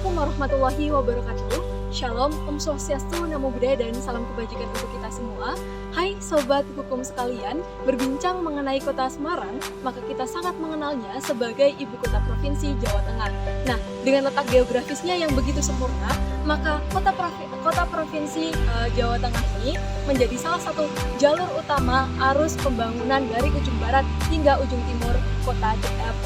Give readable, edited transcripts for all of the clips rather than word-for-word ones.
Assalamualaikum warahmatullahi wabarakatuh. Shalom, Om Swastiastu, Namo Buddhaya, dan salam kebajikan untuk kita semua. Hai Sobat Hukum sekalian, berbincang mengenai kota Semarang, maka kita sangat mengenalnya sebagai ibu kota provinsi Jawa Tengah. Nah, dengan letak geografisnya yang begitu sempurna, maka kota provinsi Jawa Tengah ini menjadi salah satu jalur utama arus pembangunan dari ujung barat hingga ujung timur kota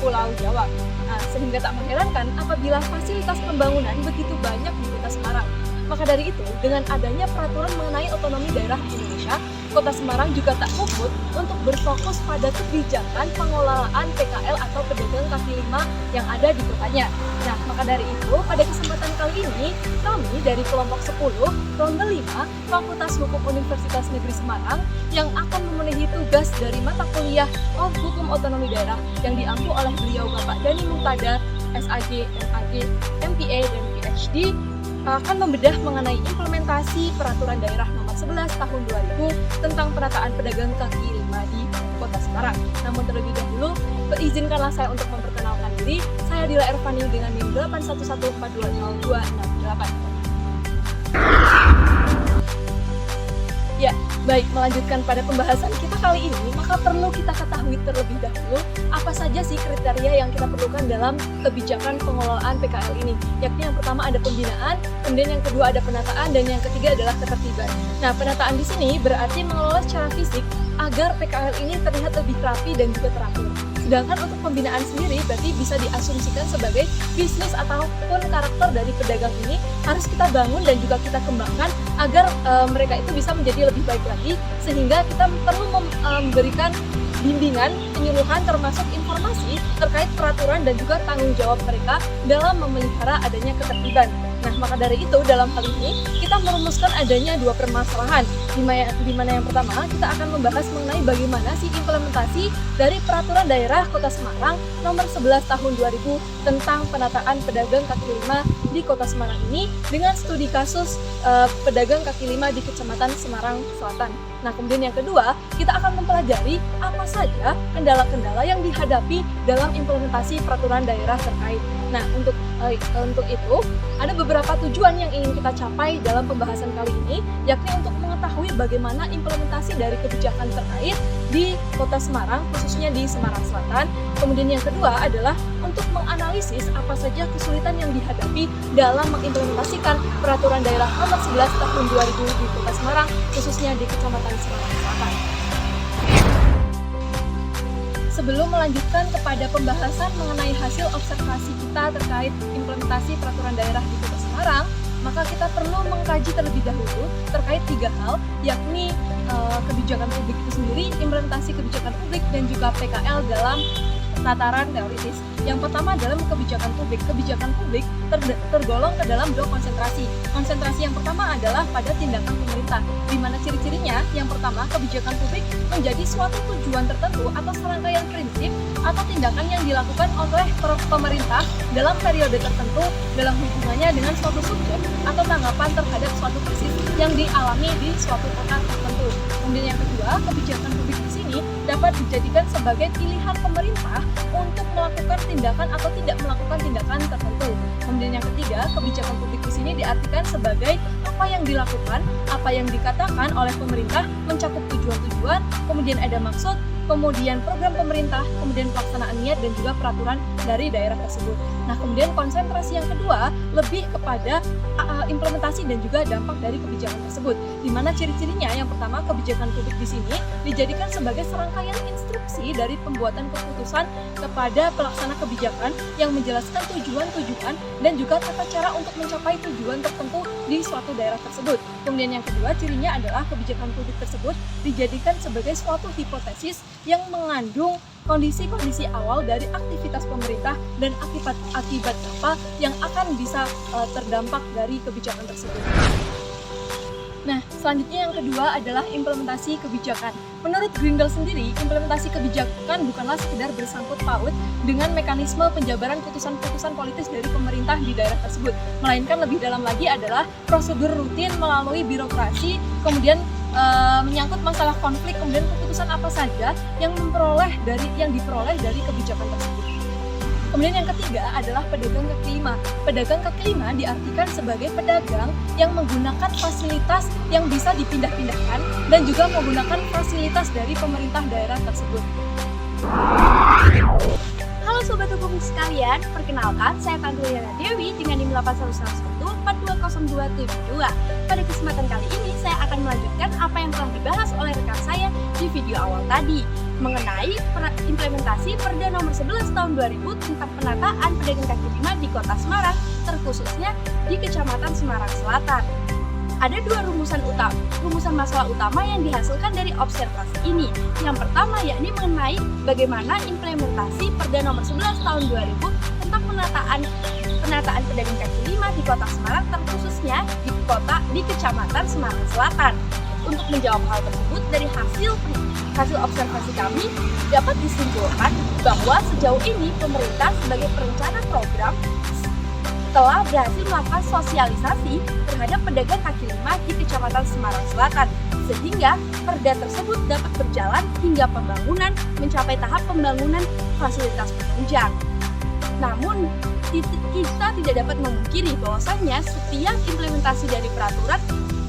Pulau Jawa. Nah, sehingga tak mengherankan apabila fasilitas pembangunan begitu banyak di kota Semarang. Maka dari itu, dengan adanya peraturan mengenai otonomi daerah di Indonesia, Kota Semarang juga tak luput untuk berfokus pada kebijakan pengelolaan PKL atau pedagang kaki lima yang ada di kotanya. Nah, maka dari itu, pada kesempatan kali ini, kami dari kelompok 10, Ronde 5, Fakultas Hukum Universitas Negeri Semarang, yang akan memenuhi tugas dari mata kuliah Hukum Otonomi Daerah yang diampu oleh beliau Bapak Dhani Muntada, SAG, MAG, MPA, dan PhD, akan membedah mengenai implementasi Peraturan Daerah Nomor 11 Tahun 2000 tentang penataan pedagang kaki lima di Kota Semarang. Namun terlebih dahulu, izinkanlah saya untuk memperkenalkan diri. Saya Dila Ervani dengan NIM 811420268. Ya, baik, melanjutkan pada pembahasan kita kali ini, maka perlu kita ketahui terlebih dahulu apa saja sih kriteria yang kita perlukan dalam kebijakan pengelolaan PKL ini. Yakni yang pertama ada pembinaan, kemudian yang kedua ada penataan, dan yang ketiga adalah ketertiban. Nah, penataan di sini berarti mengelola secara fisik agar PKL ini terlihat lebih rapi dan juga teratur. Sedangkan untuk pembinaan sendiri berarti bisa diasumsikan sebagai bisnis ataupun karakter dari pedagang ini harus kita bangun dan juga kita kembangkan agar mereka itu bisa menjadi lebih baik lagi, sehingga kita perlu memberikan bimbingan, penyuluhan termasuk informasi terkait peraturan dan juga tanggung jawab mereka dalam memelihara adanya ketertiban. Nah, maka dari itu dalam hal ini kita merumuskan adanya dua permasalahan, di mana yang pertama kita akan membahas mengenai bagaimana sih implementasi dari Peraturan Daerah Kota Semarang Nomor 11 Tahun 2000 tentang penataan pedagang kaki lima di Kota Semarang ini dengan studi kasus pedagang kaki lima di Kecamatan Semarang Selatan. Nah, kemudian yang kedua, kita akan mempelajari apa saja kendala-kendala yang dihadapi dalam implementasi peraturan daerah terkait. Nah, untuk itu ada beberapa tujuan yang ingin kita capai dalam pembahasan kali ini, yakni untuk mengetahui bagaimana implementasi dari kebijakan terkait di Kota Semarang, khususnya di Semarang Selatan. Kemudian yang kedua adalah untuk menganalisis apa saja kesulitan yang dihadapi dalam mengimplementasikan Peraturan Daerah Nomor 11 Tahun 2000 di Kota Semarang, khususnya di Kecamatan Semarang Selatan. Sebelum melanjutkan kepada pembahasan mengenai hasil observasi kita terkait implementasi peraturan daerah di Kota Semarang, maka kita perlu mengkaji terlebih dahulu terkait tiga hal, yakni kebijakan publik itu sendiri, implementasi kebijakan publik, dan juga PKL dalam tataran teoritis. Yang pertama adalah kebijakan publik. Kebijakan publik tergolong ke dalam dua konsentrasi. Konsentrasi yang pertama adalah pada tindakan pemerintah, di mana ciri-cirinya yang pertama, kebijakan publik menjadi suatu tujuan tertentu atau serangkaian prinsip atau tindakan yang dilakukan oleh pemerintah dalam periode tertentu dalam hubungannya dengan suatu subjek atau tanggapan terhadap suatu krisis yang dialami di suatu kota tertentu. Kemudian yang kedua, kebijakan publik di sini dapat dijadikan sebagai pilihan pemerintah untuk melakukan tindakan atau tidak melakukan tindakan tertentu. Kemudian yang ketiga, kebijakan publik di sini diartikan sebagai apa yang dilakukan, apa yang dikatakan oleh pemerintah mencakup tujuan-tujuan, kemudian ada maksud, kemudian program pemerintah, kemudian pelaksanaan niat dan juga peraturan dari daerah tersebut. Nah, kemudian konsentrasi yang kedua lebih kepada implementasi dan juga dampak dari kebijakan tersebut. Di mana ciri-cirinya yang pertama, kebijakan publik di sini dijadikan sebagai serangkaian instruksi dari pembuatan keputusan kepada pelaksana kebijakan yang menjelaskan tujuan-tujuan dan juga tata cara untuk mencapai tujuan tertentu di suatu daerah tersebut. Kemudian yang kedua, cirinya adalah kebijakan publik tersebut dijadikan sebagai suatu hipotesis yang mengandung kondisi-kondisi awal dari aktivitas pemerintah dan akibat apa yang akan bisa terdampak dari kebijakan tersebut. Nah, selanjutnya yang kedua adalah implementasi kebijakan. Menurut Grindel sendiri, implementasi kebijakan bukanlah sekedar bersangkut paut dengan mekanisme penjabaran putusan-putusan politis dari pemerintah di daerah tersebut, melainkan lebih dalam lagi adalah prosedur rutin melalui birokrasi, kemudian menyangkut masalah konflik, kemudian keputusan apa saja yang diperoleh dari kebijakan tersebut. Kemudian yang ketiga adalah pedagang kaki lima. Pedagang kaki lima diartikan sebagai pedagang yang menggunakan fasilitas yang bisa dipindah-pindahkan dan juga menggunakan fasilitas dari pemerintah daerah tersebut. Halo Sobat Hukum sekalian, perkenalkan saya Tantu Yana Dewi dengan NIM 8111422072. Pada kesempatan kali ini saya akan melanjutkan apa yang telah dibahas oleh rekan saya di video awal tadi mengenai implementasi Perda Nomor 11 Tahun 2000 tentang penataan pedagang kaki lima di Kota Semarang, terkhususnya di Kecamatan Semarang Selatan. Ada dua rumusan masalah utama yang dihasilkan dari observasi ini. Yang pertama yakni mengenai bagaimana implementasi Perda Nomor 11 Tahun 2000 tentang penataan pedagang kaki lima di Kota Semarang, terkhususnya di Kecamatan Semarang Selatan. Untuk menjawab hal tersebut, dari hasil observasi kami dapat disimpulkan bahwa sejauh ini pemerintah sebagai perencana program telah berhasil melakukan sosialisasi terhadap pedagang kaki lima di Kecamatan Semarang Selatan, sehingga perda tersebut dapat berjalan hingga pembangunan mencapai tahap pembangunan fasilitas penunjang. Namun, kita tidak dapat memungkiri bahwasannya setiap implementasi dari peraturan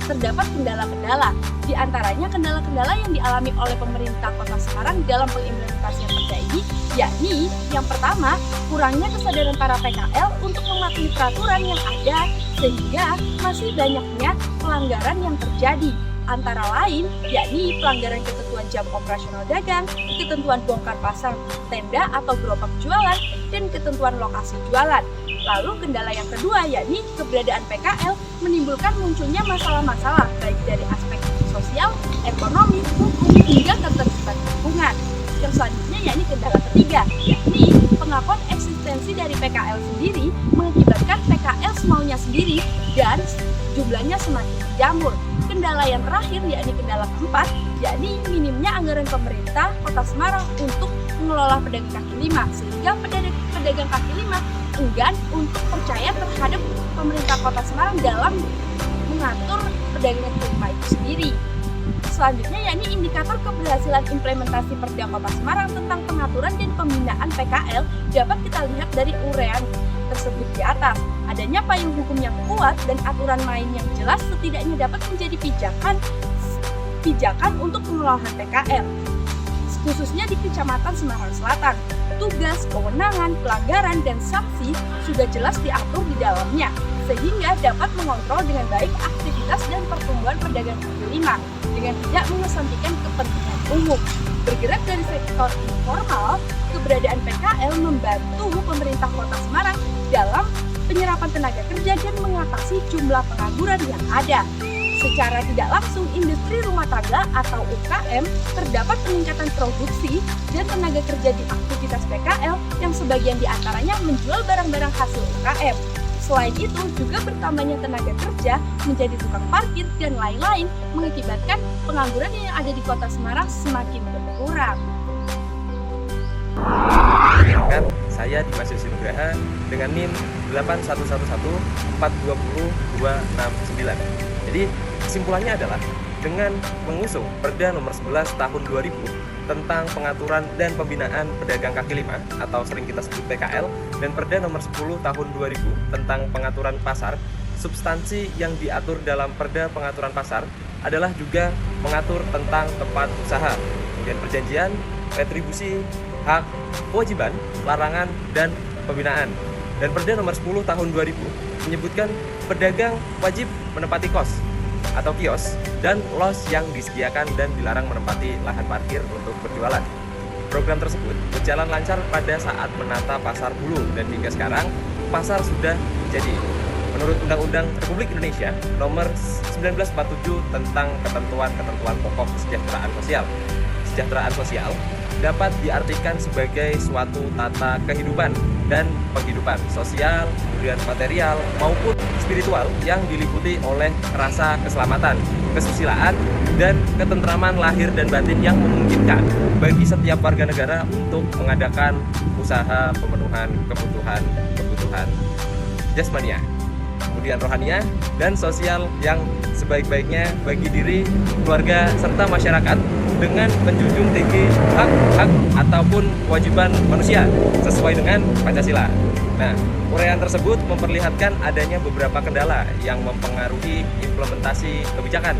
terdapat kendala-kendala. Di antaranya kendala-kendala yang dialami oleh pemerintah Kota Semarang dalam pengimplementasian perda ini, yakni yang pertama, kurangnya kesadaran para PKL untuk mematuhi peraturan yang ada, sehingga masih banyaknya pelanggaran yang terjadi. Antara lain, yakni pelanggaran ketentuan jam operasional dagang, ketentuan bongkar pasang tenda atau gerobak jualan, dan ketentuan lokasi jualan. Lalu kendala yang kedua yakni keberadaan PKL menimbulkan munculnya masalah-masalah baik dari aspek sosial, ekonomi, hukum, hingga ketertiban lingkungan. Yang selanjutnya yakni kendala ketiga, yakni pengakuan eksistensi dari PKL sendiri mengakibatkan PKL semaunya sendiri dan jumlahnya semakin menjamur. Kendala yang terakhir yakni kendala keempat, yakni minimnya anggaran pemerintah Kota Semarang untuk mengelola pedagang kaki lima, sehingga pedagang kaki lima enggan untuk percaya terhadap pemerintah Kota Semarang dalam mengatur pedagang kaki lima itu sendiri. Selanjutnya yakni indikator keberhasilan implementasi Perda Kota Semarang tentang pengaturan dan pembinaan PKL dapat kita lihat dari uraian tersebut di atas. Adanya payung hukum yang kuat dan aturan main yang jelas setidaknya dapat menjadi pijakan untuk pengelolaan PKL, khususnya di Kecamatan Semarang Selatan. Tugas, kewenangan, pelanggaran, dan sanksi sudah jelas diatur di dalamnya, sehingga dapat mengontrol dengan baik aktivitas dan pertumbuhan pedagang kaki lima dengan tidak mengesampingkan kepentingan umum. Bergerak dari sektor informal, keberadaan PKL membantu pemerintah Kota Semarang dalam penyerapan tenaga kerja dan mengatasi jumlah pengangguran yang ada. Secara tidak langsung, industri rumah tangga atau UKM terdapat peningkatan produksi dan tenaga kerja di aktivitas PKL yang sebagian diantaranya menjual barang-barang hasil UKM. Selain itu, juga bertambahnya tenaga kerja menjadi tukang parkir dan lain-lain mengakibatkan pengangguran yang ada di Kota Semarang semakin berkurang. Saya Dimas Yusuf Nugraha dengan NIM 8111420269. Jadi kesimpulannya adalah dengan mengusung Perda Nomor 11 Tahun 2000 tentang pengaturan dan pembinaan pedagang kaki lima atau sering kita sebut PKL, dan Perda Nomor 10 Tahun 2000 tentang pengaturan pasar, substansi yang diatur dalam Perda Pengaturan Pasar adalah juga mengatur tentang tempat usaha, kemudian perjanjian, retribusi, hak, kewajiban, larangan, dan pembinaan. Dan Perda Nomor 10 Tahun 2000 menyebutkan pedagang wajib menempati kos atau kios dan los yang disediakan dan dilarang menempati lahan parkir untuk berjualan. Program tersebut berjalan lancar pada saat menata pasar hulu dan hingga sekarang pasar sudah jadi. Menurut Undang-Undang Republik Indonesia Nomor 1947 tentang ketentuan pokok kesejahteraan sosial. Kesejahteraan sosial dapat diartikan sebagai suatu tata kehidupan dan penghidupan sosial, kemudian material maupun spiritual yang diliputi oleh rasa keselamatan, kesusilaan, dan ketentraman lahir dan batin yang memungkinkan bagi setiap warga negara untuk mengadakan usaha pemenuhan kebutuhan jasmania, kemudian rohania dan sosial yang sebaik-baiknya bagi diri, keluarga, serta masyarakat dengan menjunjung tinggi hak-hak ataupun kewajiban manusia sesuai dengan Pancasila. Nah, uraian tersebut memperlihatkan adanya beberapa kendala yang mempengaruhi implementasi kebijakan.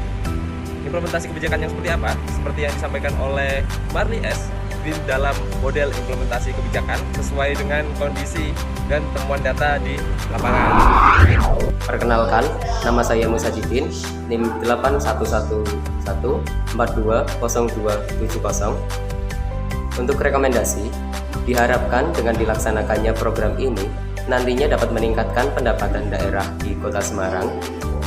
Implementasi kebijakan yang seperti apa? Seperti yang disampaikan oleh Marli S. di dalam model implementasi kebijakan sesuai dengan kondisi dan temuan data di lapangan. Perkenalkan, nama saya Musa Jidin, NIM 8111420270. Untuk rekomendasi, diharapkan dengan dilaksanakannya program ini, nantinya dapat meningkatkan pendapatan daerah di Kota Semarang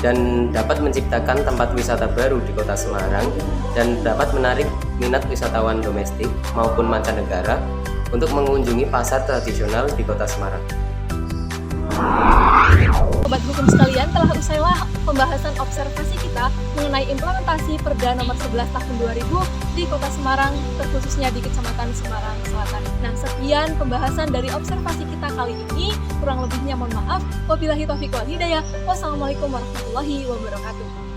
dan dapat menciptakan tempat wisata baru di Kota Semarang dan dapat menarik minat wisatawan domestik maupun mancanegara untuk mengunjungi pasar tradisional di Kota Semarang. Sobat hukum sekalian, telah usailah pembahasan observasi kita mengenai implementasi Perda nomor 11 tahun 2000 di Kota Semarang, terkhususnya di Kecamatan Semarang Selatan. Nah, sekian pembahasan dari observasi kita kali ini. Kurang lebihnya mohon maaf. Wabillahi taufiq wal hidayah. Wassalamualaikum warahmatullahi wabarakatuh.